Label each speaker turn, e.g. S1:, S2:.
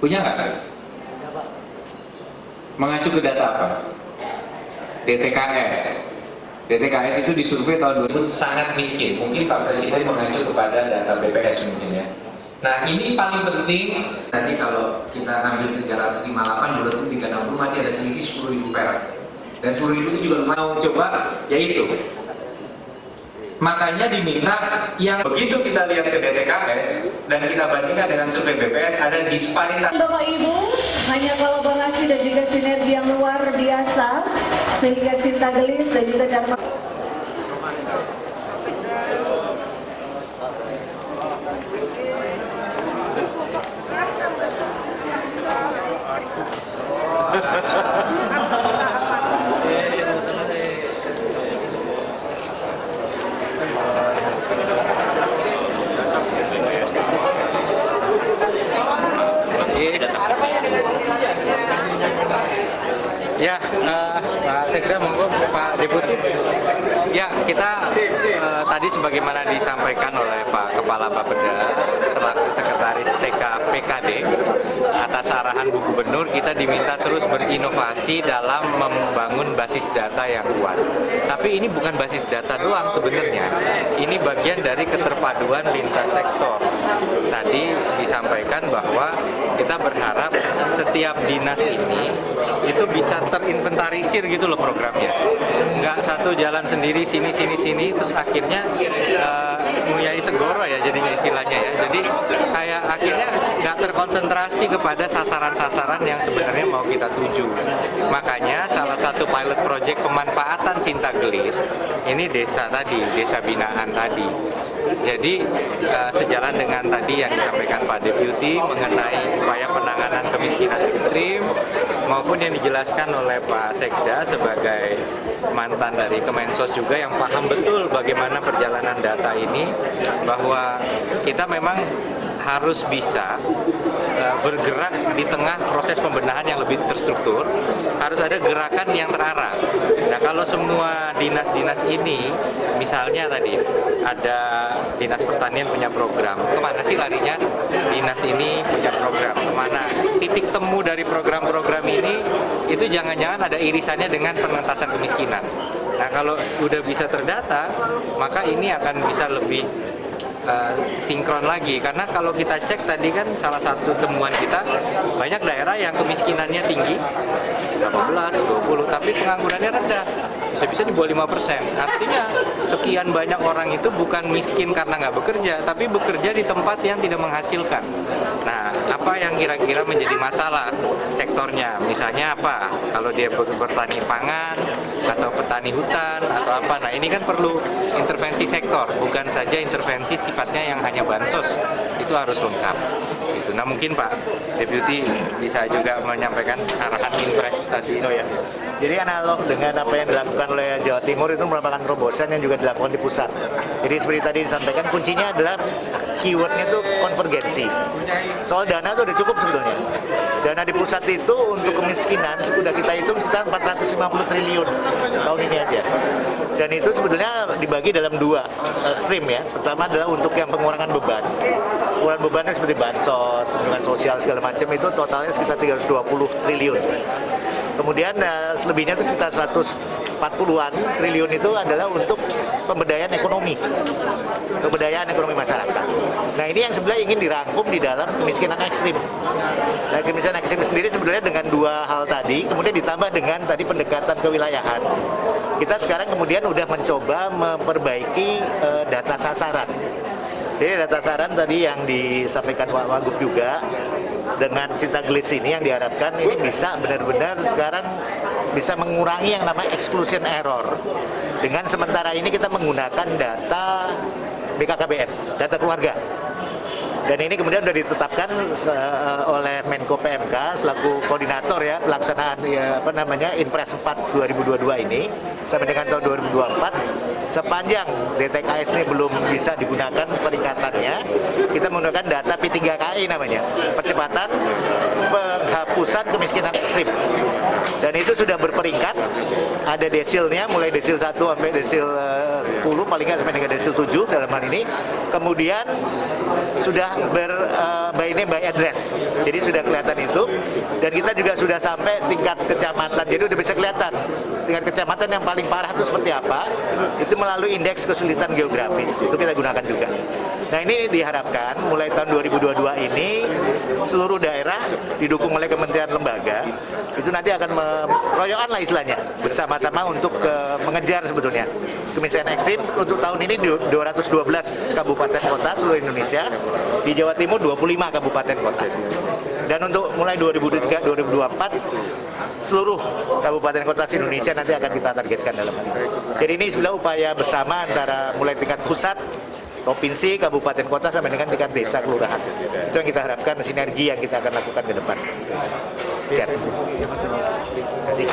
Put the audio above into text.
S1: Punya nggak? Mengacu ke data apa? DTKS. DTKS itu disurvei tahun 2000 sangat miskin. Mungkin Pak Presiden mengacu kepada data BPS mungkin ya. Nah ini paling penting. Tadi kalau kita ambil 358 berarti 360 masih ada selisih 10.000 perak. Dan 10.000 itu juga lumayan. Coba yaitu. Makanya diminta yang begitu kita lihat ke DTKS dan kita bandingkan dengan survei BPS ada disparitas.
S2: Bapak Ibu, hanya kolaborasi dan juga sinergi yang luar biasa sehingga Sinta Gelis dan juga Dharma.
S3: Ya, Pak Sekda, monggo Pak Deputi. Ya, kita tadi sebagaimana disampaikan oleh Pak Kepala Bapeda selaku Sekretaris TK PKD atas arahan Bu Gubernur, kita diminta terus berinovasi dalam membangun basis data yang kuat. Tapi ini bukan basis data doang sebenarnya. Ini bagian dari keterpaduan lintas sektor. Tadi disampaikan bahwa kita berharap setiap dinas ini itu bisa terinventarisir gitu loh programnya, nggak satu jalan sendiri sini terus akhirnya Muyai Segoro ya jadinya istilahnya ya. Jadi kayak akhirnya nggak terkonsentrasi kepada sasaran-sasaran yang sebenarnya mau kita tuju. Makanya salah satu pilot project pemanfaatan Sinta Gelis ini desa binaan tadi. Jadi sejalan dengan tadi yang disampaikan Pak Deputi mengenai upaya penanganan kemiskinan ekstrim maupun yang dijelaskan oleh Pak Sekda sebagai mantan dari Kemensos juga yang paham betul bagaimana perjalanan data ini, bahwa kita memang harus bisa bergerak di tengah proses pembenahan yang lebih terstruktur, harus ada gerakan yang terarah. Nah, kalau semua dinas-dinas ini, misalnya tadi ada dinas pertanian punya program, kemana sih larinya? Dinas ini punya program, kemana? Titik temu dari program-program ini, itu jangan-jangan ada irisannya dengan pengentasan kemiskinan. Nah, kalau udah bisa terdata, maka ini akan bisa lebih sinkron lagi, karena kalau kita cek tadi kan salah satu temuan kita banyak daerah yang kemiskinannya tinggi 18, 20 tapi penganggurannya rendah, bisa-bisa di bawah 5%. Artinya sekian banyak orang itu bukan miskin karena nggak bekerja, tapi bekerja di tempat yang tidak menghasilkan. Nah, apa yang kira-kira menjadi masalah sektornya? Misalnya apa? Kalau dia bertani pangan atau petani hutan atau apa? Nah, ini kan perlu intervensi sektor, bukan saja intervensi sifatnya yang hanya bansos, itu harus lengkap. Gitu. Nah, mungkin Pak Deputi bisa juga menyampaikan arahan Inpres tadi.
S4: Oh ya. Jadi analog dengan apa yang dilakukan oleh Jawa Timur itu merupakan terobosan yang juga dilakukan di pusat. Jadi seperti tadi disampaikan, kuncinya adalah keywordnya itu konvergensi. Soal dana itu udah cukup sebetulnya. Dana di pusat itu untuk kemiskinan sudah kita hitung sekitar 450 triliun tahun ini aja. Dan itu sebetulnya dibagi dalam dua stream ya. Pertama adalah untuk yang pengurangan beban. Pengurangan bebannya seperti bansos, dengan sosial segala macam itu totalnya sekitar 320 triliun. Kemudian selebihnya itu sekitar 140-an triliun itu adalah untuk pemberdayaan ekonomi masyarakat. Nah, ini yang sebenarnya ingin dirangkum di dalam kemiskinan ekstrim. Nah, kemiskinan ekstrim sendiri sebenarnya dengan dua hal tadi, kemudian ditambah dengan tadi pendekatan kewilayahan. Kita sekarang kemudian udah mencoba memperbaiki data sasaran. Jadi data sasaran tadi yang disampaikan Pak Wagub juga, dengan Sinta Gelis ini yang diharapkan ini bisa benar-benar sekarang bisa mengurangi yang namanya exclusion error. Dengan sementara ini kita menggunakan data BKKBN, data keluarga. Dan ini kemudian sudah ditetapkan oleh Menko PMK selaku koordinator ya pelaksanaan Inpres 4 2022 ini sampai dengan tahun 2024. Sepanjang DTKS ini belum bisa digunakan peningkatannya, kita menggunakan data P3KI namanya, percepatan penghapusan kemiskinan ekstrim. Dan itu sudah berperingkat, ada desilnya mulai desil 1 sampai desil 10, paling nggak sampai dengan desil 7 dalam hal ini. Kemudian sudah by address, jadi sudah kelihatan itu, dan kita juga sudah sampai tingkat kecamatan, jadi udah bisa kelihatan tingkat kecamatan yang paling parah itu seperti apa, itu melalui indeks kesulitan geografis, itu kita gunakan juga. Nah ini diharapkan mulai tahun 2022 ini seluruh daerah didukung oleh kementerian lembaga itu nanti akan meroyokan lah istilahnya bersama-sama untuk mengejar sebetulnya kemiskinan ekstrim. Untuk tahun ini 212 kabupaten kota seluruh Indonesia, di Jawa Timur 25 kabupaten kota, dan untuk mulai 2023-2024 seluruh kabupaten kota di Indonesia nanti akan kita targetkan dalam hal ini. Jadi ini sebenarnya upaya bersama antara mulai tingkat pusat, provinsi, kabupaten kota sampai dengan tingkat desa kelurahan. Itu yang kita harapkan, sinergi yang kita akan lakukan ke depan. Ya. Terima kasih.